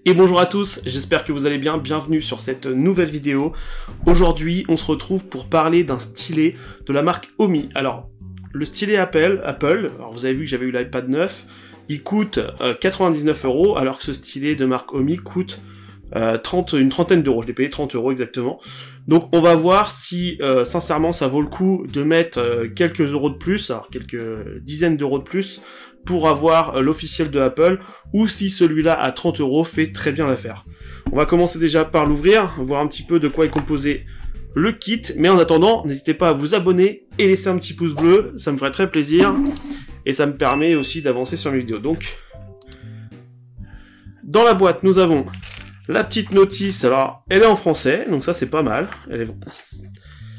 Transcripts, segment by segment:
Et bonjour à tous, j'espère que vous allez bien, bienvenue sur cette nouvelle vidéo. Aujourd'hui, on se retrouve pour parler d'un stylet de la marque Omi. Alors, le stylet Apple, alors vous avez vu que j'avais eu l'iPad 9, il coûte 99 €, alors que ce stylet de marque Omi coûte une trentaine d'euros, je l'ai payé 30 € exactement. Donc on va voir si sincèrement ça vaut le coup de mettre quelques euros de plus, alors quelques dizaines d'euros de plus, pour avoir l'officiel de Apple, ou si celui-là à 30 € fait très bien l'affaire. On va commencer déjà par l'ouvrir, voir un petit peu de quoi est composé le kit, mais en attendant, n'hésitez pas à vous abonner et laisser un petit pouce bleu, ça me ferait très plaisir, et ça me permet aussi d'avancer sur mes vidéos. Donc, dans la boîte, nous avons la petite notice, alors elle est en français, donc ça c'est pas mal,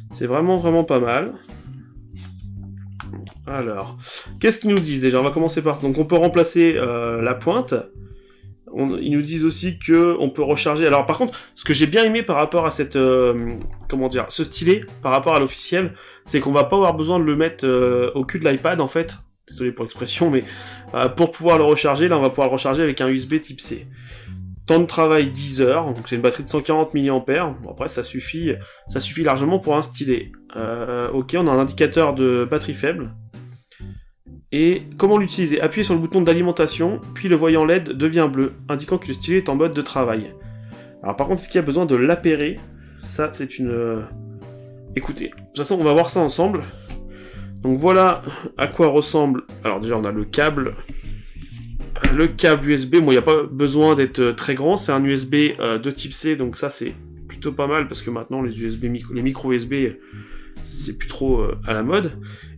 c'est vraiment pas mal. Alors, qu'est-ce qu'ils nous disent déjà? On va commencer par... Donc on peut remplacer la pointe. Ils nous disent aussi que on peut recharger... Alors par contre, ce que j'ai bien aimé par rapport à cette... ce stylet, par rapport à l'officiel, c'est qu'on va pas avoir besoin de le mettre au cul de l'iPad en fait. Désolé pour l'expression, mais pour pouvoir le recharger, là on va pouvoir le recharger avec un USB type C. Temps de travail 10 heures, donc c'est une batterie de 140 mAh, bon, après ça suffit largement pour un stylet. Ok, on a un indicateur de batterie faible. Et comment l'utiliser? Appuyez sur le bouton d'alimentation, puis le voyant LED devient bleu, indiquant que le stylet est en mode de travail. Alors par contre, est-ce qu'il y a besoin de l'appairer? Ça c'est une... Écoutez, de toute façon on va voir ça ensemble. Donc voilà à quoi ressemble... Alors déjà on a le câble USB, bon il n'y a pas besoin d'être très grand, c'est un USB de type C, donc ça c'est plutôt pas mal, parce que maintenant les micro USB, c'est plus trop à la mode.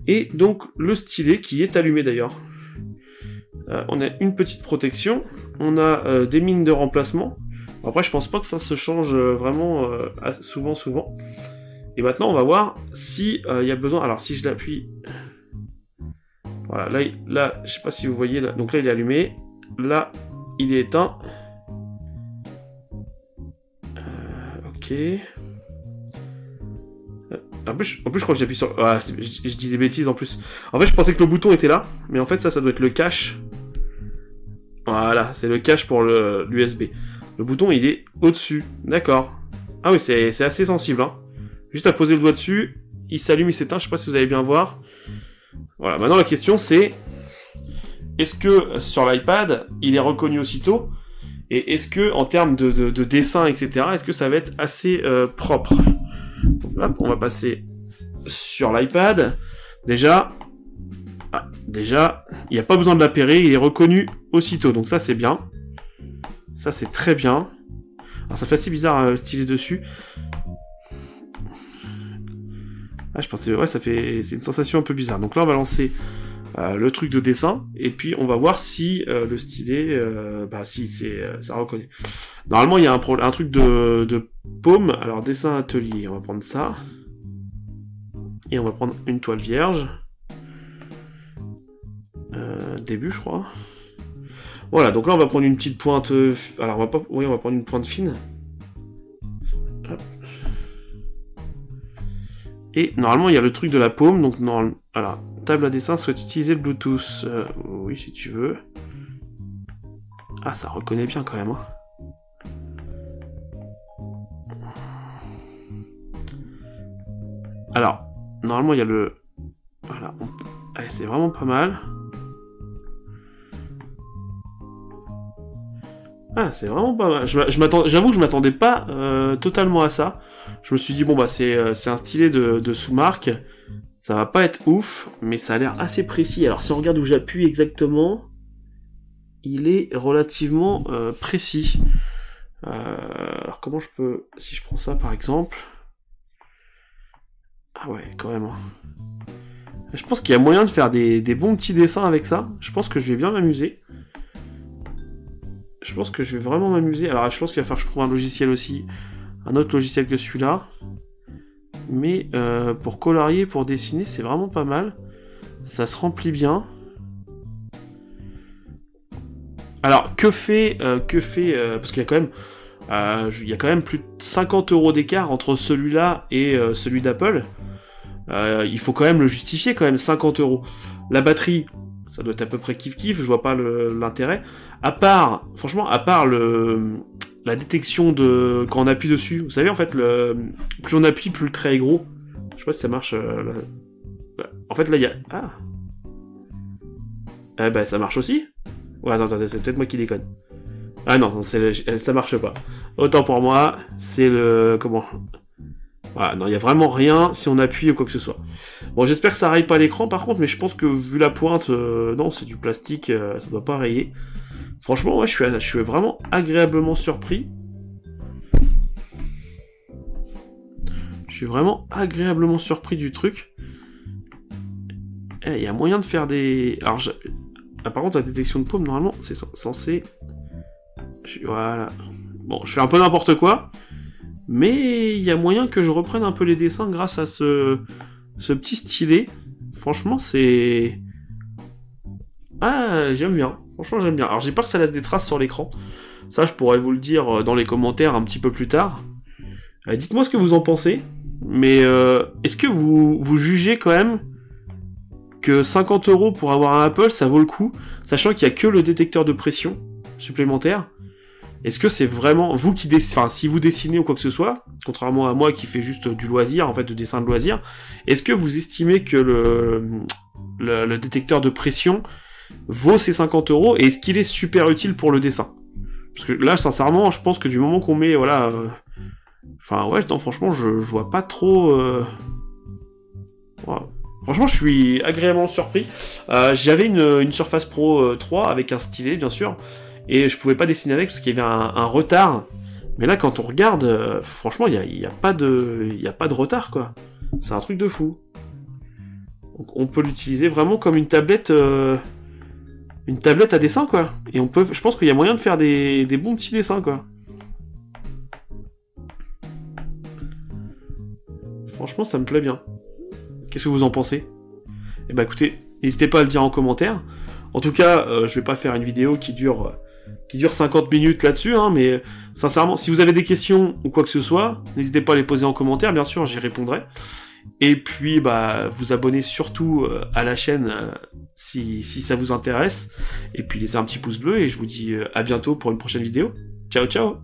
Et donc le stylet qui est allumé d'ailleurs. On a une petite protection, on a des mines de remplacement. Après je pense pas que ça se change vraiment souvent. Et maintenant on va voir si il y a besoin. Alors si je l'appuie... Voilà, là, je sais pas si vous voyez, là, donc là il est allumé, là il est éteint. Ok. En plus, je crois que j'appuie sur... Ah, je dis des bêtises en plus. En fait, je pensais que le bouton était là, mais en fait, ça doit être le cache. Voilà, c'est le cache pour l'USB. Le bouton, il est au-dessus. D'accord. Ah oui, c'est assez sensible, hein. Juste à poser le doigt dessus, il s'allume, il s'éteint, je sais pas si vous allez bien voir. Voilà, maintenant la question c'est, est-ce que sur l'iPad, il est reconnu aussitôt? Et est-ce que, en termes de dessin, etc., est-ce que ça va être assez propre? Donc là, on va passer sur l'iPad. Déjà, il n'y a pas besoin de l'appairer, il est reconnu aussitôt. Donc ça, c'est bien. Ça, c'est très bien. Alors ça fait assez bizarre, styler dessus. Ah, je pensais, ouais, c'est une sensation un peu bizarre. Donc là, on va lancer le truc de dessin, et puis on va voir si le stylet, si ça reconnaît. Normalement, il y a un truc de paume. Alors, dessin atelier, on va prendre ça. Et on va prendre une toile vierge. Début, je crois. Voilà, donc là, on va prendre une petite pointe... Alors, on va prendre une pointe fine. Hop. Et normalement, il y a le truc de la paume, donc voilà, table à dessin, souhaite utiliser le Bluetooth. Oui, si tu veux. Ah, ça reconnaît bien quand même, hein. Alors, normalement, il y a le... Voilà, allez, c'est vraiment pas mal. Ah, c'est vraiment pas mal. J'avoue que je m'attendais pas totalement à ça. Je me suis dit, bon, bah, c'est un stylet de sous-marque. Ça va pas être ouf, mais ça a l'air assez précis. Alors, si on regarde où j'appuie exactement, il est relativement précis. Alors, comment je peux... Si je prends ça, par exemple... Ah ouais, quand même. Je pense qu'il y a moyen de faire des bons petits dessins avec ça. Je pense que je vais bien m'amuser. Je pense que je vais vraiment m'amuser. Alors, je pense qu'il va falloir que je trouve un logiciel aussi. Un autre logiciel que celui-là. Mais pour colorier, pour dessiner, c'est vraiment pas mal. Ça se remplit bien. Alors, que fait parce qu'il y a quand même plus de 50 € d'écart entre celui-là et celui d'Apple. Il faut quand même le justifier, quand même, 50 €. La batterie, Ça doit être à peu près kiff-kiff, je vois pas l'intérêt. À part, franchement, à part la détection de quand on appuie dessus. Vous savez, en fait, plus on appuie, plus le trait est gros. Je sais pas si ça marche. En fait, là, il y a... Ah. Eh ben, ça marche aussi. Ouais, attends, c'est peut-être moi qui déconne. Ah non, ça marche pas. Autant pour moi, c'est le... Comment... Voilà, non, il y a vraiment rien si on appuie ou quoi que ce soit. Bon, j'espère que ça raye pas l'écran, par contre, mais je pense que vu la pointe... non, c'est du plastique, ça doit pas rayer. Franchement, ouais, je suis vraiment agréablement surpris. Je suis vraiment agréablement surpris du truc. Il y a moyen de faire des... Alors, par contre, la détection de paume, normalement, c'est censé... Voilà. Bon, je fais un peu n'importe quoi, mais il y a moyen que je reprenne un peu les dessins grâce à ce petit stylet. Franchement, c'est... Ah, j'aime bien. Franchement, j'aime bien. Alors, j'ai peur que ça laisse des traces sur l'écran. Ça, je pourrais vous le dire dans les commentaires un petit peu plus tard. Dites-moi ce que vous en pensez. Mais est-ce que vous jugez quand même que 50 € pour avoir un Apple, ça vaut le coup, sachant qu'il n'y a que le détecteur de pression supplémentaire? Est-ce que c'est vraiment vous qui enfin, si vous dessinez ou quoi que ce soit, contrairement à moi qui fait juste du loisir, en fait, de dessin de loisir, est-ce que vous estimez que le détecteur de pression vaut ces 50 € et est-ce qu'il est super utile pour le dessin? Parce que là, sincèrement, je pense que du moment qu'on met, voilà, enfin, ouais, non, franchement, je vois pas trop... Voilà. Franchement, je suis agréablement surpris. J'avais une Surface Pro 3 avec un stylet, bien sûr, et je pouvais pas dessiner avec parce qu'il y avait un retard. Mais là, quand on regarde, franchement, il y a pas de retard, quoi. C'est un truc de fou. Donc, on peut l'utiliser vraiment comme une tablette à dessin, quoi. Et je pense qu'il y a moyen de faire des bons petits dessins, quoi. Franchement, ça me plaît bien. Qu'est-ce que vous en pensez? Eh ben écoutez, n'hésitez pas à le dire en commentaire. En tout cas, je vais pas faire une vidéo qui dure 50 minutes là-dessus, hein, mais sincèrement, si vous avez des questions ou quoi que ce soit, n'hésitez pas à les poser en commentaire, bien sûr, j'y répondrai. Et puis, bah, vous abonnez surtout à la chaîne si ça vous intéresse. Et puis, laissez un petit pouce bleu et je vous dis à bientôt pour une prochaine vidéo. Ciao, ciao!